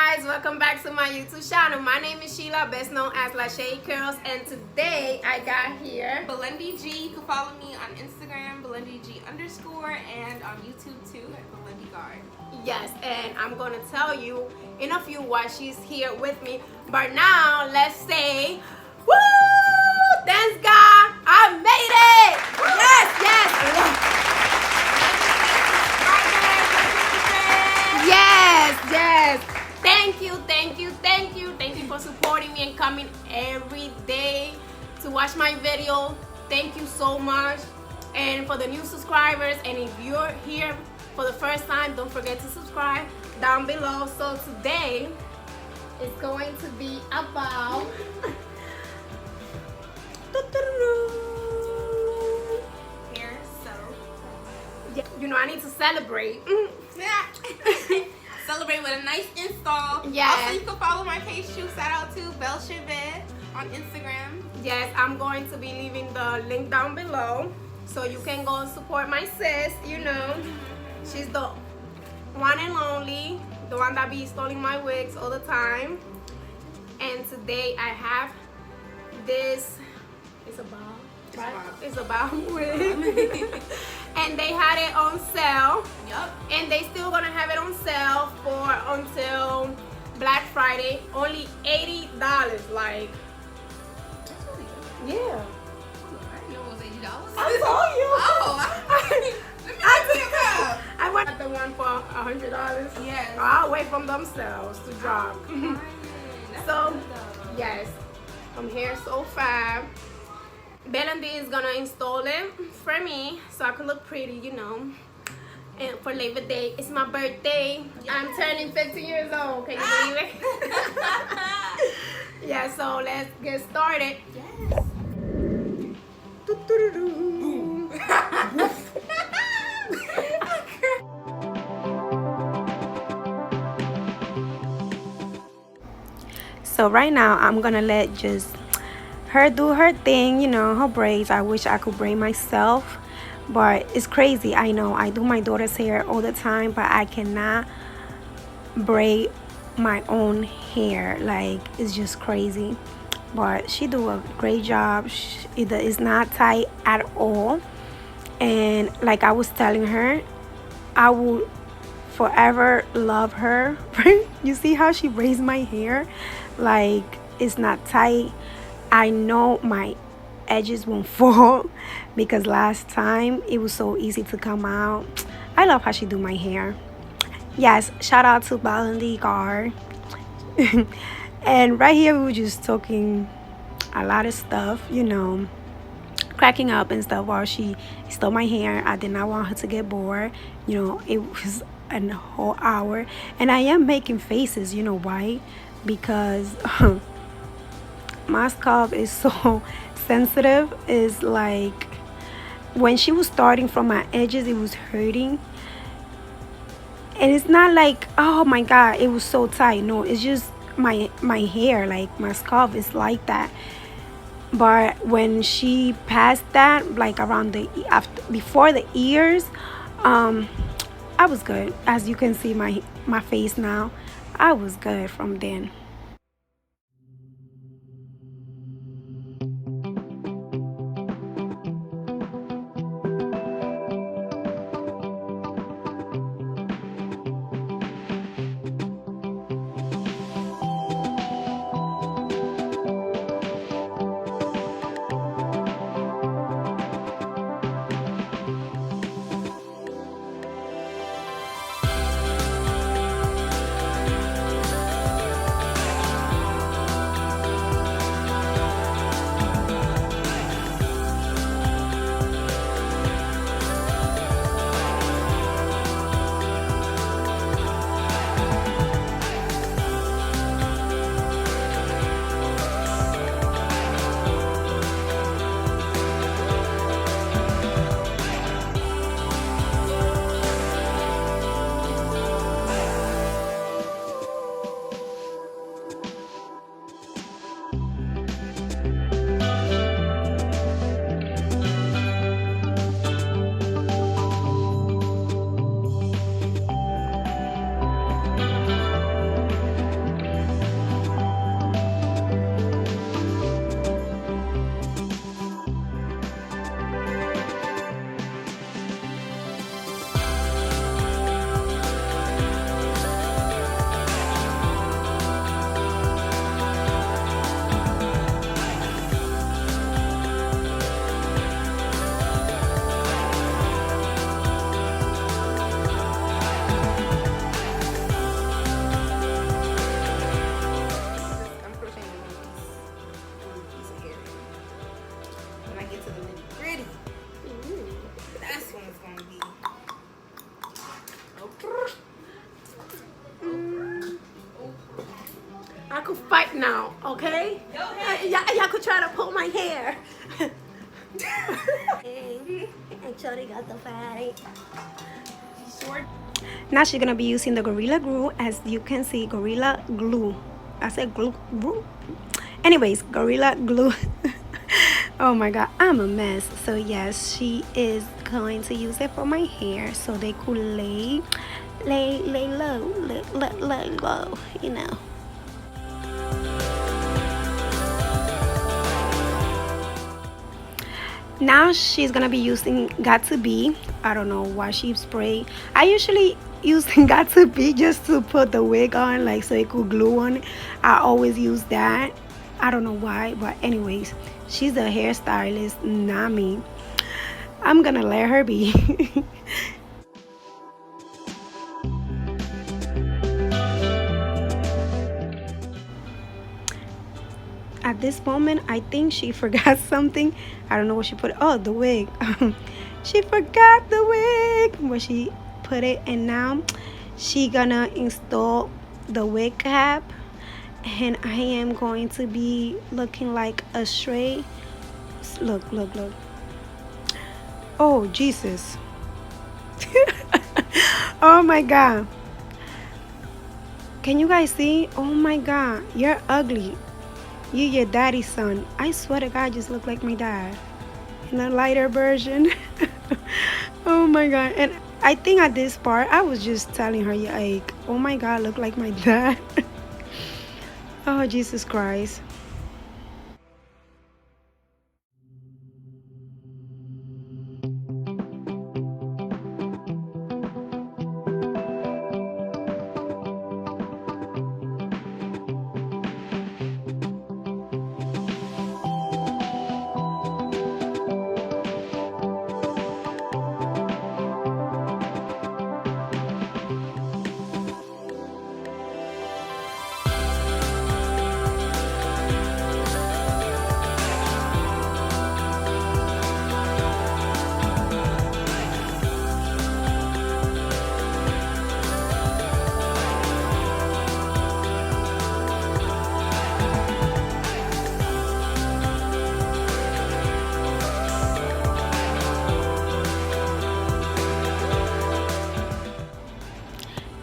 guys, welcome back to my YouTube channel. My name is Sheila, best known as La Shade Curls, and today I got here Belindy G. You can follow me on Instagram, BelindyG_, and on YouTube too at Belindy Guard. Yes, and I'm gonna tell you in a few why she's here with me. But now let's say, woo! Thanks God, I made it! Yes. Thank you for supporting me and coming every day to watch my video. Thank you so much. And for the new subscribers, and if you're here for the first time, don't forget to subscribe down below. So today is going to be about Hair so. yeah, you know, I need to celebrate. Celebrate with a nice install. Yes. Also, you can follow my page too. Shout out to Belle Chevet on Instagram. Yes, I'm going to be leaving the link down below so you can go and support my sis. You know, she's the one and only, the one that be stealing my wigs all the time. And today I have this. It's a bob, right? It's a bob wig. And they had it on sale. Yup. And they still gonna have it on sale for until Black Friday. Only $80. Like, That's really good. yeah. I didn't know it was $80. I told you. Oh, let me pick up. I want the one for $100. Yes. I'll wait for themselves to drop. So, yes, I'm here So Fab. Belindy is gonna install it for me so I can look pretty, you know. And for Labor Day, it's my birthday. I'm turning 15 years old. Can you believe it? Yeah, so let's get started. Yes. Boom. So right now I'm gonna let just her do her thing, you know, her braids. I wish I could braid myself, but it's crazy. I know I do my daughter's hair all the time, but I cannot braid my own hair. Like, it's just crazy. But she do a great job. It's not tight at all. And like I was telling her, I will forever love her. You see how she braids my hair? Like, it's not tight. I know my edges won't fall because last time it was so easy to come out. I love how she do my hair. Yes, shout out to Belindy Guard. And right here we were just talking a lot of stuff, you know, cracking up and stuff while she stole my hair. I did not want her to get bored. You know, it was a whole hour, and I am making faces. You know why? Because my scalp is so sensitive. It's like when she was starting from my edges, it was hurting. And it's not like, oh my god, it was so tight. No, it's just my hair, like my scalp is like that. But when she passed that, like around before the ears, I was good. As you can see my face now, I was good from then. I could fight now, okay? Go ahead. Y'all could try to pull my hair. And Chody got the fight. Now she's gonna be using the Gorilla Glue. As you can see, Gorilla Glue. I said glue. Anyways, Gorilla Glue. Oh my god, I'm a mess. So yes, she is going to use it for my hair so they could lay low, you know. Now she's gonna be using Got to Be. I don't know why she spray. I usually use Got to Be just to put the wig on, like so it could glue on. I always use that. I don't know why, but anyways, she's a hairstylist, not me. I'm gonna let her be. At this moment, I think she forgot something. I don't know what she put. Oh, the wig. She forgot the wig where she put it, and now she gonna install the wig cap, and I am going to be looking like a stray. Look. Oh, Jesus. Oh my god. Can you guys see? Oh my god, you're ugly. You're your daddy's son. I swear to God, just look like my dad in a lighter version. Oh my god. And I think at this part I was just telling her, like, oh my god, look like my dad. Oh, Jesus Christ.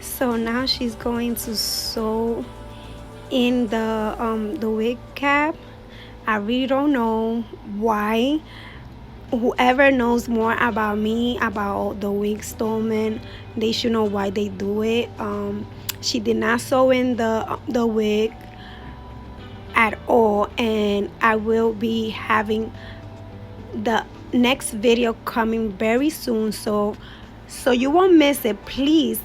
So now she's going to sew in the wig cap. I really don't know why. Whoever knows more about me, about the wig stonement, they should know why they do it. She did not sew in the wig at all, and I will be having the next video coming very soon, so you won't miss it. Please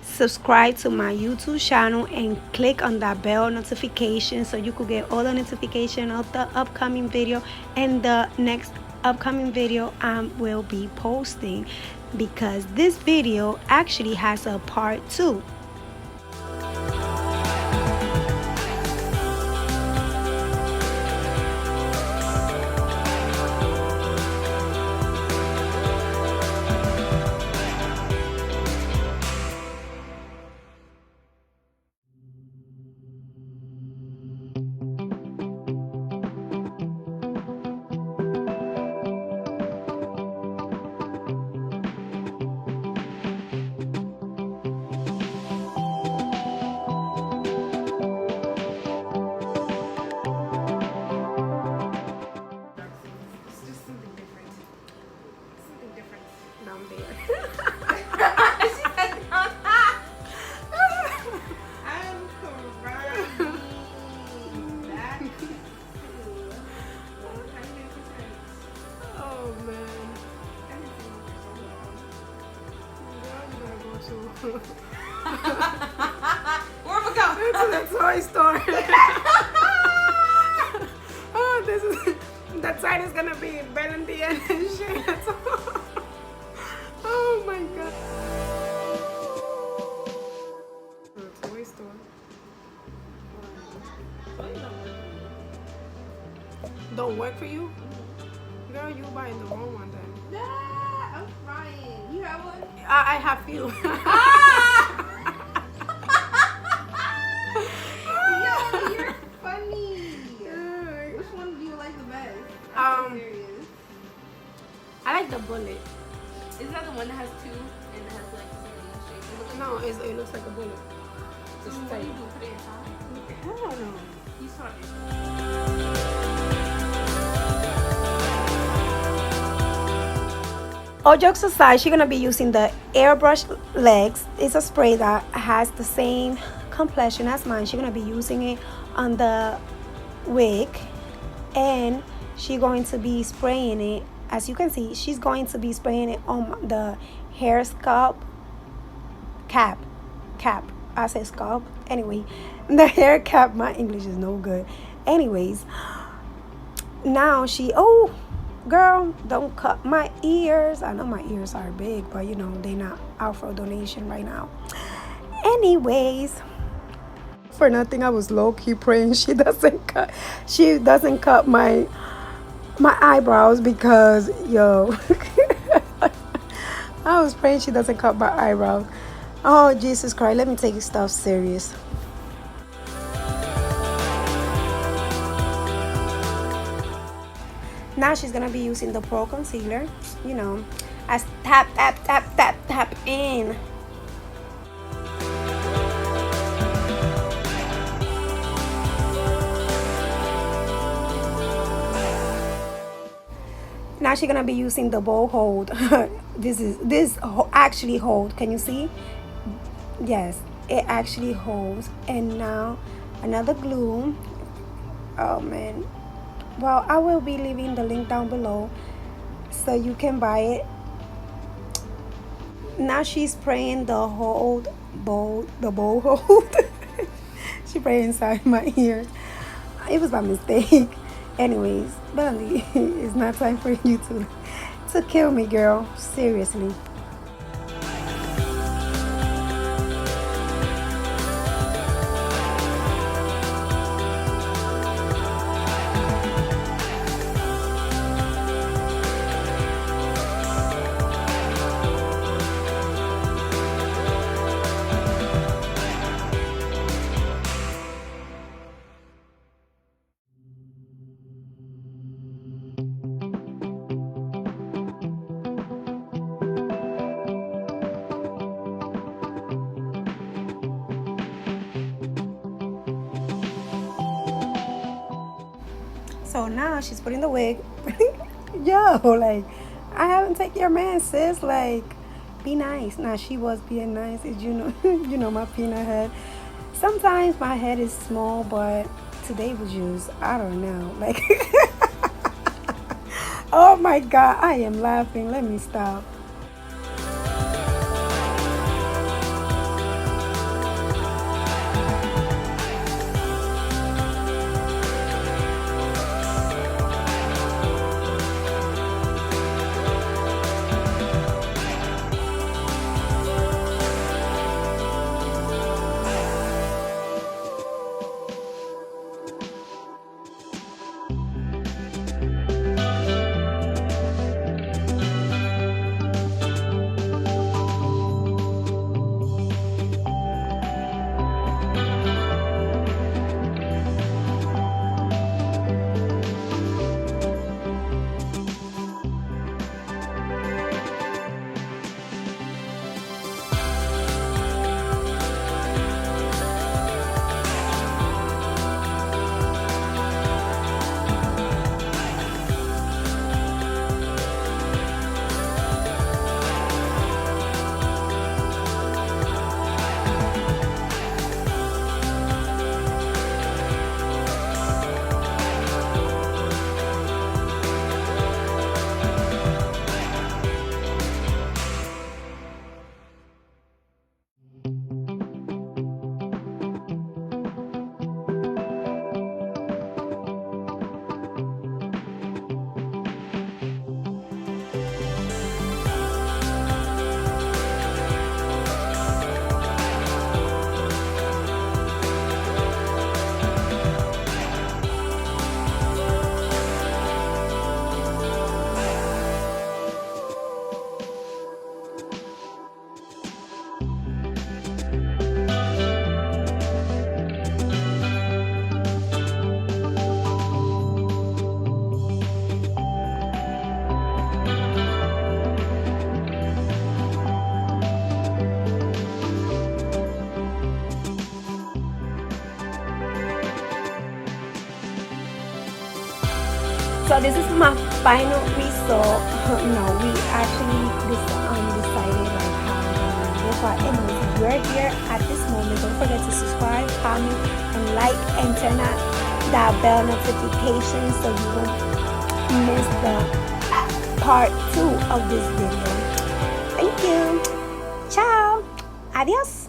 subscribe to my YouTube channel and click on that bell notification so you could get all the notification of the upcoming video and the next upcoming video I will be posting, because this video actually has a part 2. Where we go? To the toy store. Oh, this is that side is gonna be Valentine and shit. Oh my god. The toy store. Don't work for you? Girl, you buying the wrong one then. Yeah, I'm crying. You have one? I have few. You bullet. Is that the one that has two and it has like the same shape? It looks like No, it looks like a bullet. so what do you do? Put it inside? Hell no. You saw it. All jokes aside, she's gonna be using the airbrush legs. It's a spray that has the same complexion as mine. She's gonna be using it on the wig, and she's going to be spraying it. As you can see, she's going to be spraying it on the hair scalp cap. I say scalp. Anyway, the hair cap. My English is no good. Anyways, now oh, girl, don't cut my ears. I know my ears are big, but you know they're not out for donation right now. Anyways, for nothing, I was low-key praying she doesn't cut my eyebrows, because yo I was praying she doesn't cut my eyebrows. Oh Jesus Christ, let me take stuff serious. Now she's gonna be using the Pro Concealer, you know, as tap in. Now she's gonna be using the bow hold. this actually hold. Can you see? Yes, it actually holds. And now another glue. Oh man. Well, I will be leaving the link down below so you can buy it. Now she's spraying the bow hold. She sprayed inside my ear. It was by mistake. Anyways, Belly, it's not time for you to kill me, girl. Seriously. So now she's putting the wig. Yo, like, I haven't taken your man, sis. Like, be nice. Now she was being nice. You know, you know my peanut head. Sometimes my head is small, but today was just, I don't know. Like, oh my God, I am laughing. Let me stop. So this is my final result. No, we actually decided like how we're going to do it. If you're here at this moment, don't forget to subscribe, comment, and like, and turn on that bell notification so you won't miss the part 2 of this video. Thank you. Ciao. Adios.